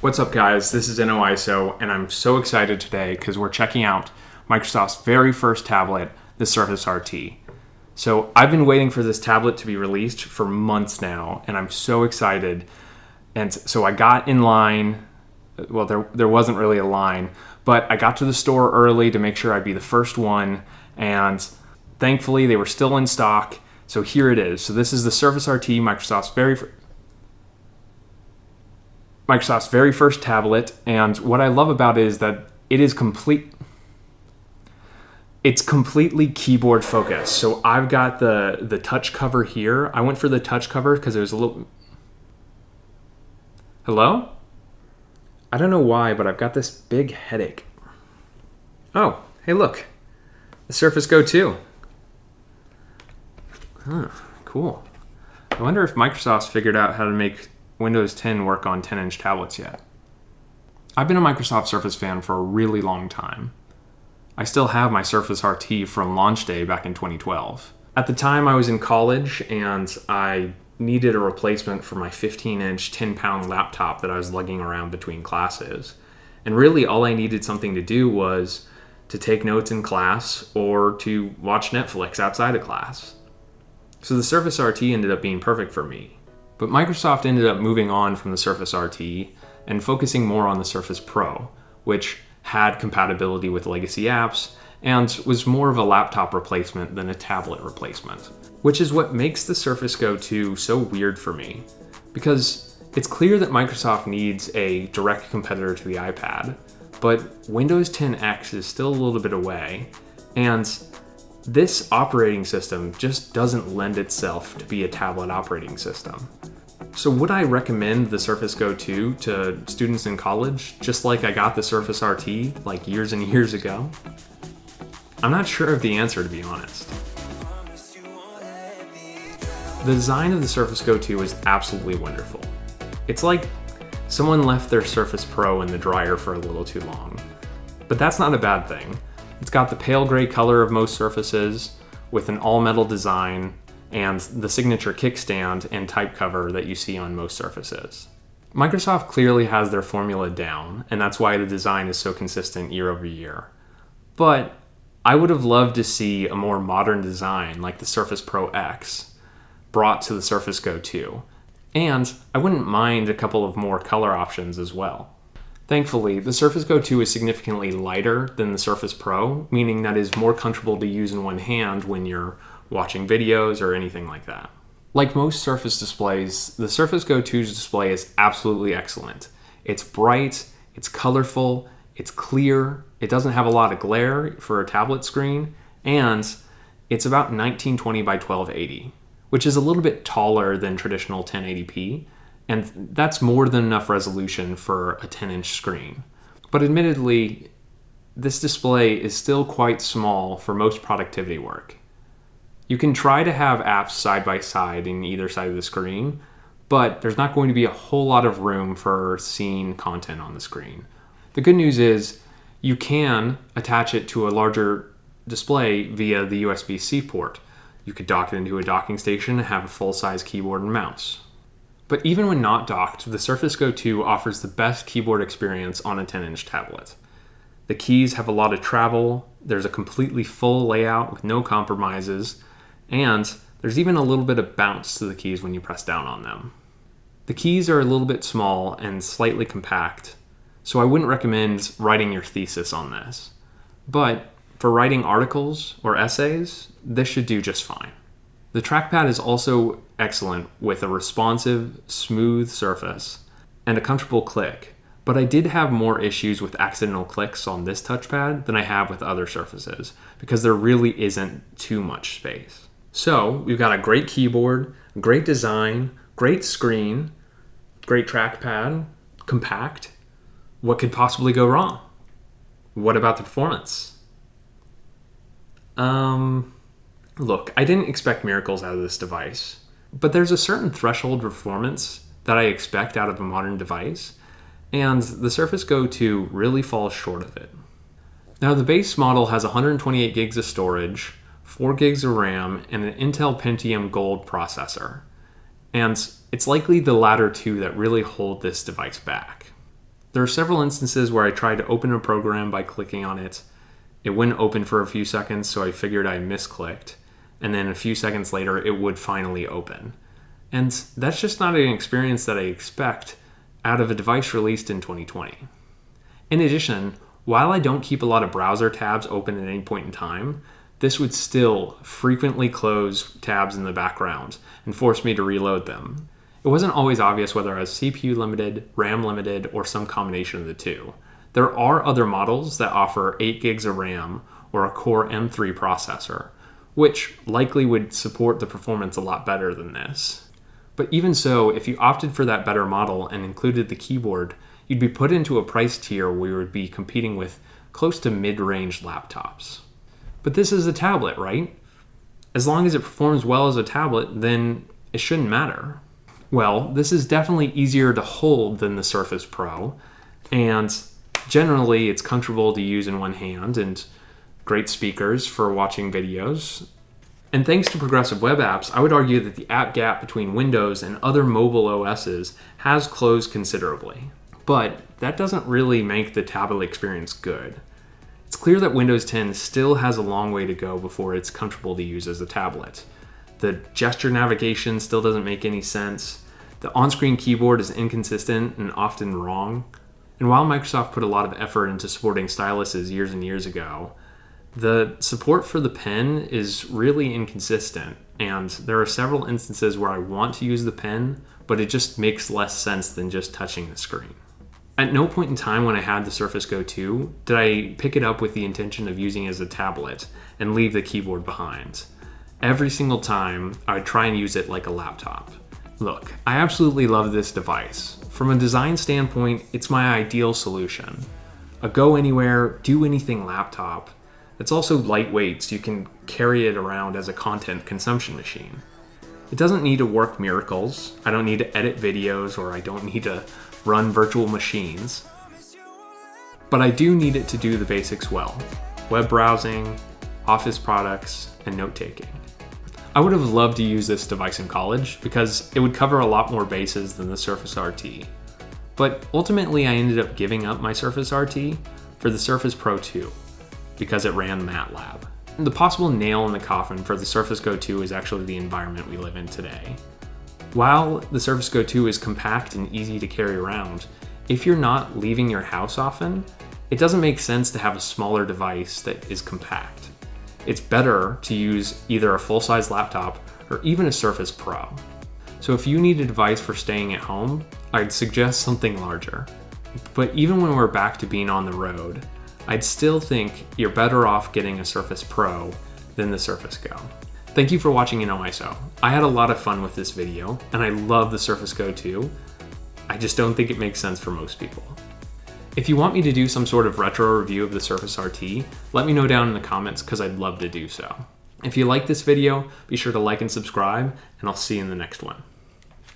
What's up, guys? This is InnoIso, and I'm so excited today because we're checking out Microsoft's very first tablet, the Surface RT. So I've been waiting for this tablet to be released for months now, and I'm so excited. And so I got in line. Well, there wasn't really a line, but I got to the store early to make sure I'd be the first one, and thankfully they were still in stock. So here it is. So this is the Surface RT, Microsoft's very first tablet, and what I love about it is that it is it's completely keyboard focused. So I've got the touch cover here. I went for the touch cover because it was a little... Hello? I don't know why, but I've got this big headache. Oh, hey look. The Surface Go 2. Huh, cool. I wonder if Microsoft's figured out how to make Windows 10 work on 10-inch tablets yet. I've been a Microsoft Surface fan for a really long time. I still have my Surface RT from launch day back in 2012. At the time I was in college and I needed a replacement for my 15-inch, 10-pound laptop that I was lugging around between classes. And really all I needed something to do was to take notes in class or to watch Netflix outside of class. So the Surface RT ended up being perfect for me. But Microsoft ended up moving on from the Surface RT and focusing more on the Surface Pro, which had compatibility with legacy apps and was more of a laptop replacement than a tablet replacement. Which is what makes the Surface Go 2 so weird for me, because it's clear that Microsoft needs a direct competitor to the iPad, but Windows 10 X is still a little bit away, and this operating system just doesn't lend itself to be a tablet operating system. So would I recommend the Surface Go 2 to students in college, just like I got the Surface RT like years and years ago? I'm not sure of the answer, to be honest. The design of the Surface Go 2 is absolutely wonderful. It's like someone left their Surface Pro in the dryer for a little too long. But that's not a bad thing. It's got the pale gray color of most Surfaces with an all-metal design and the signature kickstand and type cover that you see on most Surfaces. Microsoft clearly has their formula down, and that's why the design is so consistent year over year. But I would have loved to see a more modern design like the Surface Pro X brought to the Surface Go 2. And I wouldn't mind a couple of more color options as well. Thankfully, the Surface Go 2 is significantly lighter than the Surface Pro, meaning that it is more comfortable to use in one hand when you're watching videos or anything like that. Like most Surface displays, the Surface Go 2's display is absolutely excellent. It's bright, it's colorful, it's clear, it doesn't have a lot of glare for a tablet screen, and it's about 1920 by 1280, which is a little bit taller than traditional 1080p, and that's more than enough resolution for a 10-inch screen. But admittedly, this display is still quite small for most productivity work. You can try to have apps side by side in either side of the screen, but there's not going to be a whole lot of room for seeing content on the screen. The good news is you can attach it to a larger display via the USB-C port. You could dock it into a docking station and have a full-size keyboard and mouse. But even when not docked, the Surface Go 2 offers the best keyboard experience on a 10-inch tablet. The keys have a lot of travel, there's a completely full layout with no compromises, and there's even a little bit of bounce to the keys when you press down on them. The keys are a little bit small and slightly compact, so I wouldn't recommend writing your thesis on this. But for writing articles or essays, this should do just fine. The trackpad is also excellent with a responsive, smooth surface and a comfortable click, but I did have more issues with accidental clicks on this touchpad than I have with other Surfaces because there really isn't too much space. So we've got a great keyboard, great design, great screen, great trackpad, compact. What could possibly go wrong? What about the performance? Look, I didn't expect miracles out of this device, but there's a certain threshold performance that I expect out of a modern device, and the Surface Go 2 really falls short of it. Now, the base model has 128 gigs of storage, 4 gigs of RAM, and an Intel Pentium Gold processor, and it's likely the latter two that really hold this device back. There are several instances where I tried to open a program by clicking on it. It wouldn't open for a few seconds, so I figured I misclicked. And then a few seconds later, it would finally open. And that's just not an experience that I expect out of a device released in 2020. In addition, while I don't keep a lot of browser tabs open at any point in time, this would still frequently close tabs in the background and force me to reload them. It wasn't always obvious whether I was CPU limited, RAM limited, or some combination of the two. There are other models that offer 8 gigs of RAM or a Core M3 processor, which likely would support the performance a lot better than this. But even so, if you opted for that better model and included the keyboard, you'd be put into a price tier where you would be competing with close to mid-range laptops. But this is a tablet, right? As long as it performs well as a tablet, then it shouldn't matter. Well, this is definitely easier to hold than the Surface Pro, and generally it's comfortable to use in one hand and great speakers for watching videos. And thanks to progressive web apps, I would argue that the app gap between Windows and other mobile OSs has closed considerably. But that doesn't really make the tablet experience good. It's clear that Windows 10 still has a long way to go before it's comfortable to use as a tablet. The gesture navigation still doesn't make any sense. The on-screen keyboard is inconsistent and often wrong. And while Microsoft put a lot of effort into supporting styluses years and years ago, the support for the pen is really inconsistent, and there are several instances where I want to use the pen, but it just makes less sense than just touching the screen. At no point in time when I had the Surface Go 2 did I pick it up with the intention of using it as a tablet and leave the keyboard behind. Every single time, I would try and use it like a laptop. Look, I absolutely love this device. From a design standpoint, it's my ideal solution. A go anywhere, do anything laptop. It's also lightweight, so you can carry it around as a content consumption machine. It doesn't need to work miracles. I don't need to edit videos, or I don't need to run virtual machines. But I do need it to do the basics well. Web browsing, Office products, and note-taking. I would have loved to use this device in college because it would cover a lot more bases than the Surface RT. But ultimately I ended up giving up my Surface RT for the Surface Pro 2 because it ran MATLAB. The possible nail in the coffin for the Surface Go 2 is actually the environment we live in today. While the Surface Go 2 is compact and easy to carry around, if you're not leaving your house often, it doesn't make sense to have a smaller device that is compact. It's better to use either a full-size laptop or even a Surface Pro. So if you need a device for staying at home, I'd suggest something larger. But even when we're back to being on the road, I'd still think you're better off getting a Surface Pro than the Surface Go. Thank you for watching InnoIso. I had a lot of fun with this video, and I love the Surface Go 2. I just don't think it makes sense for most people. If you want me to do some sort of retro review of the Surface RT, let me know down in the comments because I'd love to do so. If you like this video, be sure to like and subscribe, and I'll see you in the next one.